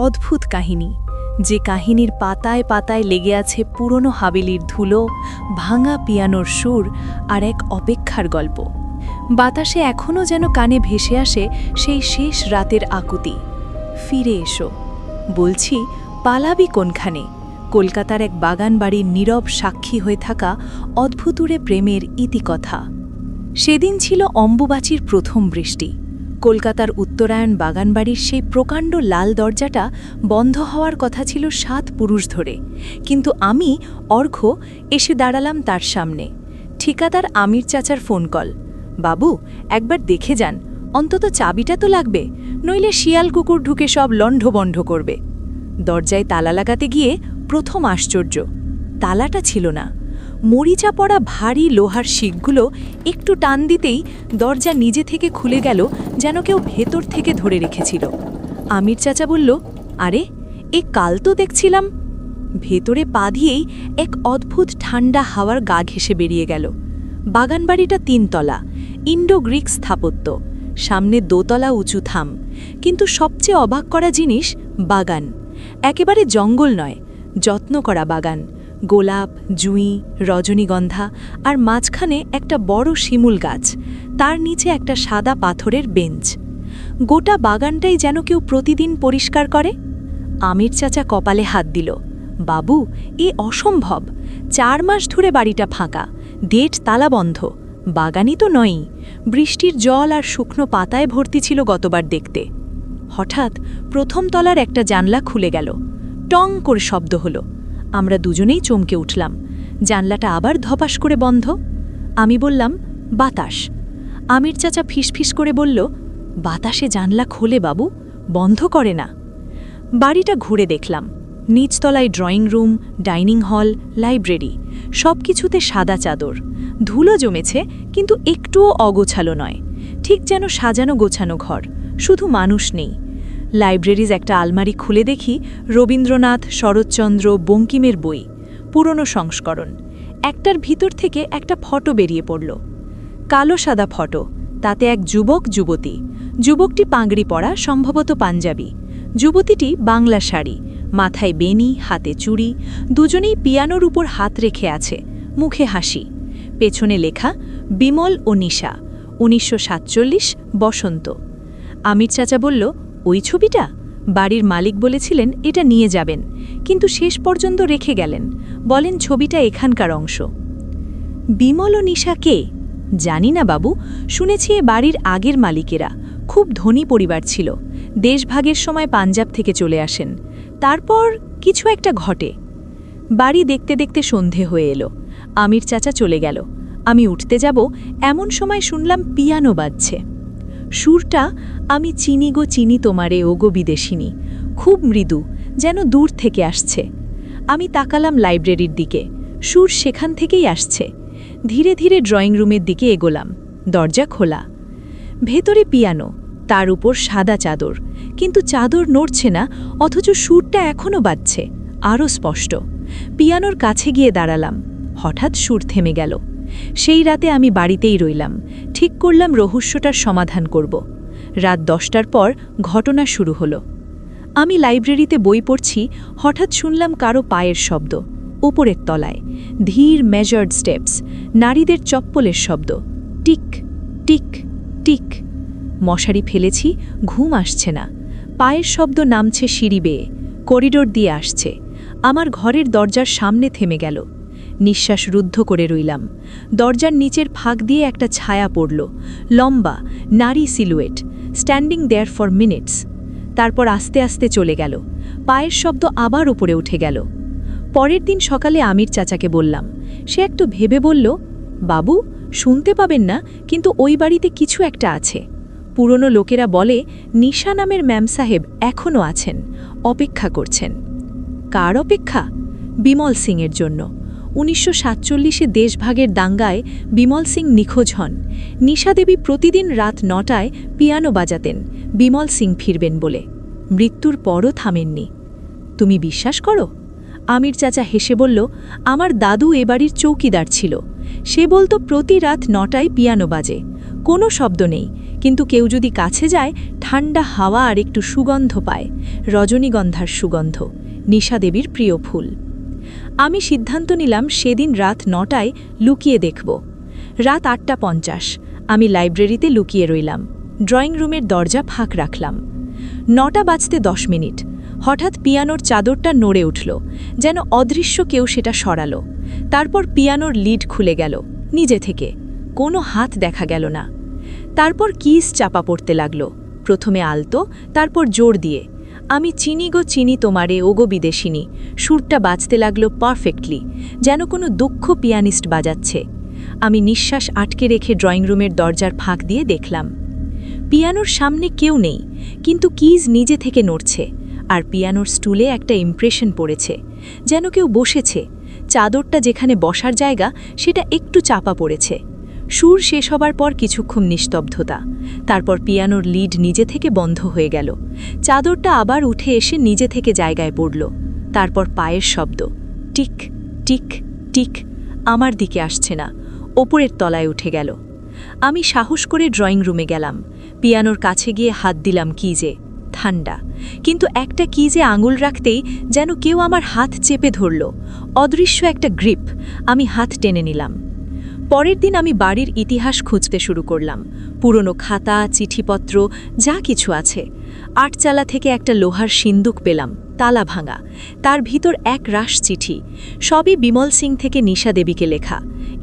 অদ্ভুত কাহিনী, যে কাহিনীর পাতায় পাতায় লেগে আছে পুরনো হাবেলির ধুলো, ভাঙা পিয়ানোর সুর আর এক অপেক্ষার গল্প। বাতাসে এখনও যেন কানে ভেসে আসে সেই শেষ রাতের আকুতি, ফিরে এসো। বলছি, পালাবি কোনখানে? কলকাতার এক বাগান বাড়ির নীরব সাক্ষী হয়ে থাকা অদ্ভুতুরে প্রেমের ইতিকথা। সেদিন ছিল অম্বুবাচীর প্রথম বৃষ্টি। কলকাতার উত্তরায়ণ বাগানবাড়ির সেই প্রকাণ্ড লাল দরজাটা বন্ধ হওয়ার কথা ছিল 7 পুরুষ ধরে, কিন্তু আমি অর্ঘ্য এসে দাঁড়ালাম তার সামনে। ঠিকাদার আমির চাচার ফোন কল। বাবু, একবার দেখে যান, অন্তত চাবিটা তো লাগবে, নইলে শিয়াল কুকুর ঢুকে সব লণ্ঠবণ্ড করবে। দরজায় তালা লাগাতে গিয়ে প্রথম আশ্চর্য, তালাটা ছিল না। মরিচা পড়া ভারী লোহার শিকগুলো একটু টান দিতেই দরজা নিজে থেকে খুলে গেল, যেন কেউ ভেতর থেকে ধরে রেখেছিল। আমির চাচা বলল, আরে, এ কাল তো দেখছিলাম। ভেতরে পা দিয়েই এক অদ্ভুত ঠান্ডা হাওয়ার গা ঘেঁষে বেরিয়ে গেল। বাগানবাড়িটা 3 তলা, ইন্ডো গ্রিক স্থাপত্য, সামনে 2 তলা উঁচু থাম। কিন্তু সবচেয়ে অবাক করা জিনিস বাগান। একেবারে জঙ্গল নয়, যত্ন করা বাগান। গোলাপ, জুঁই, রজনীগন্ধা আর মাঝখানে একটা বড় শিমুল গাছ, তার নিচে একটা সাদা পাথরের বেঞ্চ। গোটা বাগানটাই যেন কেউ প্রতিদিন পরিষ্কার করে। আমির চাচা কপালে হাত দিল। বাবু, এ অসম্ভব। 4 মাস ধরে বাড়িটা ফাঁকা, 1.5 তালা বন্ধ। বাগানই তো নয়ই, বৃষ্টির জল আর শুকনো পাতায় ভর্তি ছিল গতবার দেখতে। হঠাৎ প্রথম তলার একটা জানলা খুলে গেল, টং করে শব্দ হলো। আমরা দুজনেই চমকে উঠলাম। জানলাটা আবার ধপাস করে বন্ধ। আমি বললাম, বাতাস। আমির চাচা ফিসফিস করে বলল, বাতাসে জানলা খোলে বাবু, বন্ধ করে না। বাড়িটা ঘুরে দেখলাম। নিচতলায় drawing room, dining hall, library, সব কিছুতে সাদা চাদর। ধুলো জমেছে, কিন্তু একটুও অগোছালো নয়, ঠিক যেন সাজানো গোছানো ঘর, শুধু মানুষ নেই। লাইব্রেরিজ একটা আলমারি খুলে দেখি রবীন্দ্রনাথ, শরৎচন্দ্র, বঙ্কিমের বই, পুরনো সংস্করণ। একটার ভিতর থেকে একটা ফটো বেরিয়ে পড়ল, কালো সাদা ফটো, তাতে এক যুবক যুবতী। যুবকটি পাগড়ি পরা, সম্ভবত পাঞ্জাবি। যুবতীটি বাংলা শাড়ি, মাথায় বেনি, হাতে চুড়ি, দুজনেই পিয়ানোর উপর হাত রেখে আছে, মুখে হাসি। পেছনে লেখা, বিমল ও নিশা, 1947 বসন্ত। আমির চাচা বলল, ওই ছবিটা? বাড়ির মালিক বলেছিলেন এটা নিয়ে যাবেন, কিন্তু শেষ পর্যন্ত রেখে গেলেন, বলেন ছবিটা এখানকার অংশ। বিমল ও নিশা কে? জানি না বাবু, শুনেছি এ বাড়ির আগের মালিকেরা, খুব ধনী পরিবার ছিল, দেশভাগের সময় পাঞ্জাব থেকে চলে আসেন। তারপর কিছু একটা ঘটে। বাড়ি দেখতে দেখতে সন্ধে হয়ে এলো। আমির চাচা চলে গেল। আমি উঠতে যাব, এমন সময় শুনলাম পিয়ানো বাজছে। সুরটা, আমি চিনি গো চিনি তোমারে ও গো বিদেশিনী, খুব মৃদু, যেন দূর থেকে আসছে। আমি তাকালাম লাইব্রেরির দিকে, সুর সেখান থেকেই আসছে। ধীরে ধীরে ড্রয়িং রুমের দিকে এগোলাম। দরজা খোলা। ভেতরে পিয়ানো, তার উপর সাদা চাদর, কিন্তু চাদর নড়ছে না, অথচ সুরটা এখনও বাজছে, আরও স্পষ্ট। পিয়ানোর কাছে গিয়ে দাঁড়ালাম। হঠাৎ সুর থেমে গেল। সেই রাতে আমি বাড়িতেই রইলাম, ঠিক করলাম রহস্যটার সমাধান করব। রাত 10টার পর ঘটনা শুরু হলো। আমি লাইব্রেরিতে বই পড়ছি, হঠাৎ শুনলাম কারো পায়ের শব্দ, উপরের তলায়, ধীর মেজার্ড স্টেপস, নারীদের চপ্পলের শব্দ, টিক টিক টিক। মশারি ফেলেছি, ঘুম আসছে না। পায়ের শব্দ নামছে সিঁড়ি বেয়ে, করিডোর দিয়ে আসছে। আমার ঘরের দরজার সামনে থেমে গেল। নিঃশ্বাস রুদ্ধ করে রইলাম। দরজার নিচের ফাঁক দিয়ে একটা ছায়া পড়ল, লম্বা, নারী silhouette, standing there for minutes. তারপর আস্তে আস্তে চলে গেল। পায়ের শব্দ আবার উপরে উঠে গেল। পরের দিন সকালে আমির চাচাকে বললাম। সে একটু ভেবে বলল, বাবু, শুনতে পাবেন না, কিন্তু ওই বাড়িতে কিছু একটা আছে। পুরনো লোকেরা বলে নিশা নামের ম্যাম সাহেব এখনও আছেন, অপেক্ষা করছেন। কার অপেক্ষা? বিমল সিংয়ের জন্য। 1947-এ দেশভাগের দাঙ্গায় বিমল সিং নিখোঁজ হন। নিশা দেবী প্রতিদিন রাত 9টায় পিয়ানো বাজাতেন, বিমল সিং ফিরবেন বলে। মৃত্যুর পরও থামেননি। তুমি বিশ্বাস করো? আমির চাচা হেসে বলল, আমার দাদু এ বাড়ির চৌকিদার ছিল। সে বলতো প্রতি রাত 9টায় পিয়ানো বাজে, কোনো শব্দ নেই, কিন্তু কেউ যদি কাছে যায় ঠান্ডা হাওয়া আর একটু সুগন্ধ পায়, রজনীগন্ধার সুগন্ধ, নিশা দেবীর প্রিয় ফুল। আমি সিদ্ধান্ত নিলাম সেদিন রাত 9টায় লুকিয়ে দেখব। রাত 8:50 আমি লাইব্রেরিতে লুকিয়ে রইলাম। ড্রয়িং রুমের দরজা ফাঁক রাখলাম। 9টা বাজতে 10 মিনিট হঠাৎ পিয়ানোর চাদরটা নড়ে উঠল, যেন অদৃশ্য কেউ সেটা সরালো। তারপর পিয়ানোর লিড খুলে গেল নিজে থেকে, কোনো হাত দেখা গেল না। তারপর কিস চাপা পড়তে লাগল, প্রথমে আলতো, তারপর জোর দিয়ে। আমি চিনি গো চিনি তোমারে ওগো বিদেশিনী, সুরটা বাজতে লাগলো পারফেক্টলি, যেন কোনো দক্ষ পিয়ানিস্ট বাজাচ্ছে। আমি নিঃশ্বাস আটকে রেখে ড্রয়িং রুমের দরজার ফাঁক দিয়ে দেখলাম। পিয়ানোর সামনে কেউ নেই, কিন্তু কিজ নিজে থেকে নড়ছে, আর পিয়ানোর স্টুলে একটা ইমপ্রেশন পড়েছে, যেন কেউ বসেছে। চাদরটা যেখানে বসার জায়গা সেটা একটু চাপা পড়েছে। সুর শেষ হবার পর কিছুক্ষণ নিস্তব্ধতা, তারপর পিয়ানোর লিড নিজে থেকে বন্ধ হয়ে গেল। চাদরটা আবার উঠে এসে নিজে থেকে জায়গায় পড়ল। তারপর পায়ের শব্দ, টিক টিক টিক, আমার দিকে আসছে না, ওপরের তলায় উঠে গেল। আমি সাহস করে ড্রয়িং রুমে গেলাম। পিয়ানোর কাছে গিয়ে হাত দিলাম কিজে, ঠান্ডা, কিন্তু একটা কিজে আঙুল রাখতেই যেন কেউ আমার হাত চেপে ধরল, অদৃশ্য একটা গ্রিপ। আমি হাত টেনে নিলাম। পরের দিন আমি বাড়ির ইতিহাস খুঁজতে শুরু করলাম, পুরনো খাতা, চিঠিপত্র, যা কিছু আছে। আটচালা থেকে একটা লোহার সিন্দুক পেলাম, তালা ভাঙা, তার ভিতর এক রাশ চিঠি, সবই বিমল সিং থেকে নিশা দেবীকে লেখা,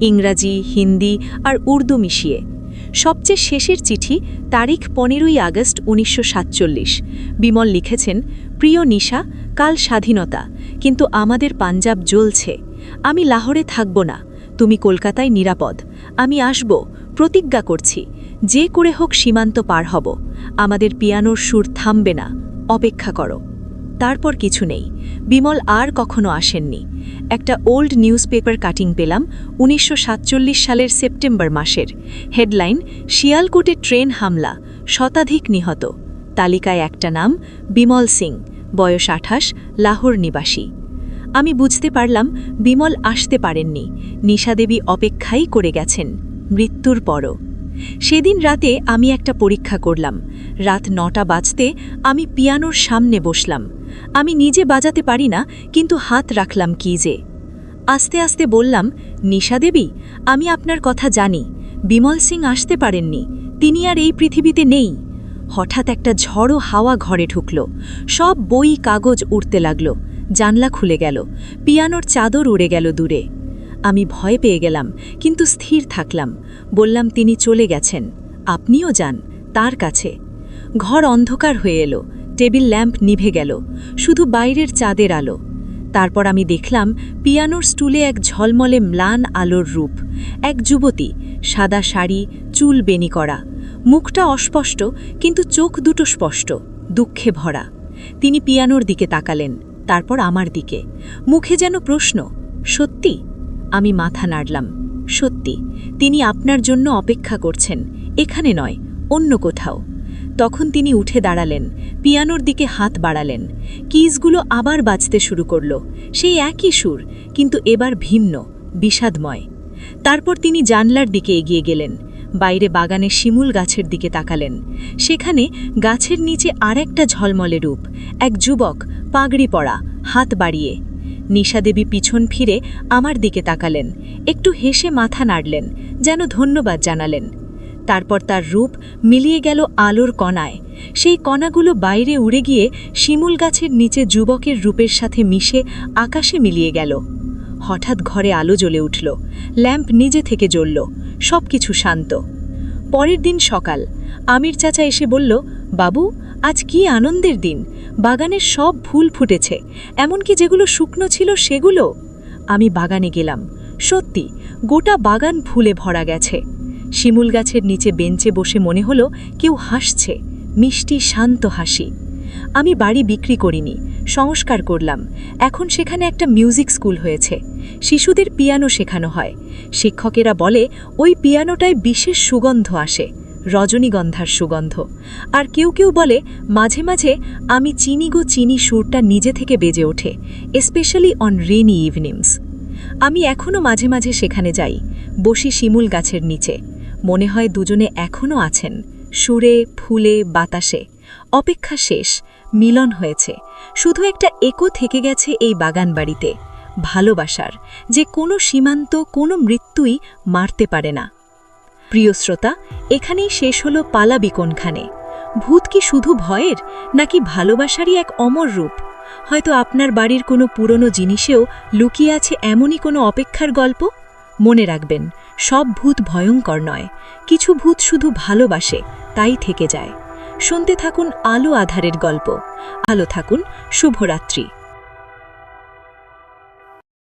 ইংরাজি, হিন্দি আর উর্দু মিশিয়ে। সবচেয়ে শেষের চিঠি, তারিখ 15ই আগস্ট 1947। বিমল লিখেছেন, প্রিয় নিশা, কাল স্বাধীনতা, কিন্তু আমাদের পাঞ্জাব জ্বলছে। আমি লাহোরে থাকব না, তুমি কলকাতায় নিরাপদ। আমি আসব, প্রতিজ্ঞা করছি, যে করে হোক সীমান্ত পার হব। আমাদের পিয়ানোর সুর থামবে না, অপেক্ষা করো। তারপর কিছু নেই, বিমল আর কখনো আসেননি। একটা ওল্ড নিউজপেপার কাটিং পেলাম 1947 সালের সেপ্টেম্বর মাসের। হেডলাইন, শিয়ালকোটে ট্রেন হামলা, শতাধিক নিহত। তালিকায় একটা নাম, বিমল সিং, বয়স 28, লাহোর নিবাসী। আমি বুঝতে পারলাম বিমল আসতে পারেননি, নিশা দেবী অপেক্ষাই করে গেছেন, মৃত্যুর পরও। সেদিন রাতে আমি একটা পরীক্ষা করলাম। রাত 9টা বাজতে আমি পিয়ানোর সামনে বসলাম। আমি নিজে বাজাতে পারি না, কিন্তু হাত রাখলাম কিজে। আস্তে আস্তে বললাম, নিশা দেবী, আমি আপনার কথা জানি, বিমল সিং আসতে পারেননি, তিনি আর এই পৃথিবীতে নেই। হঠাৎ একটা ঝড়ো হাওয়া ঘরে ঢুকল, সব বই কাগজ উড়তে লাগল, জানলা খুলে গেল, পিয়ানোর চাদর উড়ে গেল দূরে। আমি ভয় পেয়ে গেলাম, কিন্তু স্থির থাকলাম। বললাম, তিনি চলে গেছেন, আপনিও যান তার কাছে। ঘর অন্ধকার হয়ে এলো, টেবিল ল্যাম্প নিভে গেল, শুধু বাইরের চাঁদের আলো। তারপর আমি দেখলাম পিয়ানোর স্টুলে এক ঝলমলে ম্লান আলোর রূপ, এক যুবতী, সাদা শাড়ি, চুল বেনি করা, মুখটা অস্পষ্ট, কিন্তু চোখ দুটো স্পষ্ট, দুঃখে ভরা। তিনি পিয়ানোর দিকে তাকালেন, তারপর আমার দিকে, মুখে যেন প্রশ্ন, সত্যি? আমি মাথা নাড়লাম, সত্যি, তিনি আপনার জন্য অপেক্ষা করছেন, এখানে নয়, অন্য কোথাও। তখন তিনি উঠে দাঁড়ালেন, পিয়ানোর দিকে হাত বাড়ালেন। কিজগুলো আবার বাজতে শুরু করল, সেই একই সুর, কিন্তু এবার ভিন্ন, বিষাদময়। তারপর তিনি জানলার দিকে এগিয়ে গেলেন, বাইরে বাগানে শিমুল গাছের দিকে তাকালেন। সেখানে গাছের নিচে আরেকটা ঝলমলে রূপ, এক যুবক, পাগড়ি পরা, হাত বাড়িয়ে। নিশা দেবী পিছন ফিরে আমার দিকে তাকালেন, একটু হেসে মাথা নাড়লেন, যেন ধন্যবাদ জানালেন। তারপর তার রূপ মিলিয়ে গেল আলোর কণায়। সেই কণাগুলো বাইরে উড়ে গিয়ে শিমুল গাছের নিচে যুবকের রূপের সাথে মিশে আকাশে মিলিয়ে গেল। হঠাৎ ঘরে আলো জ্বলে উঠল, ল্যাম্প নিজে থেকে জ্বলল, সব কিছু শান্ত। পরের দিন সকাল, আমির চাচা এসে বলল, বাবু, আজ কি আনন্দের দিন, বাগানের সব ফুল ফুটেছে, এমনকি যেগুলো শুকনো ছিল সেগুলো। আমি বাগানে গেলাম, সত্যি গোটা বাগান ফুলে ভরা গেছে। শিমুল গাছের নিচে বেঞ্চে বসে মনে হলো কেউ হাসছে, মিষ্টি শান্ত হাসি। আমি বাড়ি বিক্রি করিনি, সংস্কার করলাম। এখন সেখানে একটা মিউজিক স্কুল হয়েছে, শিশুদের পিয়ানো শেখানো হয়। শিক্ষকেরা বলে ওই পিয়ানোটায় বিশেষ সুগন্ধ আসে, রজনীগন্ধার সুগন্ধ। আর কেউ কেউ বলে মাঝে মাঝে আমি চিনি গো চিনি সুরটা নিজে থেকে বেজে ওঠে, স্পেশালি অন রেনি ইভিনিংস। আমি এখনও মাঝে মাঝে সেখানে যাই, বসি শিমুল গাছের নিচে। মনে হয় দুজনে এখনও আছেন, সুরে, ফুলে, বাতাসে। অপেক্ষা শেষ, মিলন হয়েছে। শুধু একটা একো থেকে গেছে এই বাগানবাড়িতে, ভালোবাসার, যে কোনো সীমান্ত, কোনো মৃত্যুই মারতে পারে না। প্রিয় শ্রোতা, এখানেই শেষ হলো পালা বিকনখানে। ভূত কি শুধু ভয়ের, নাকি ভালোবাসারই এক অমর রূপ? হয়তো আপনার বাড়ির কোনো পুরনো জিনিসেও লুকিয়ে আছে এমনই কোনো অপেক্ষার গল্প। মনে রাখবেন, সব ভূত ভয়ঙ্কর নয়, কিছু ভূত শুধু ভালোবাসে, তাই থেকে যায়। শুনতে থাকুন আলো আধারের গল্প। ভালো থাকুন, শুভরাত্রি।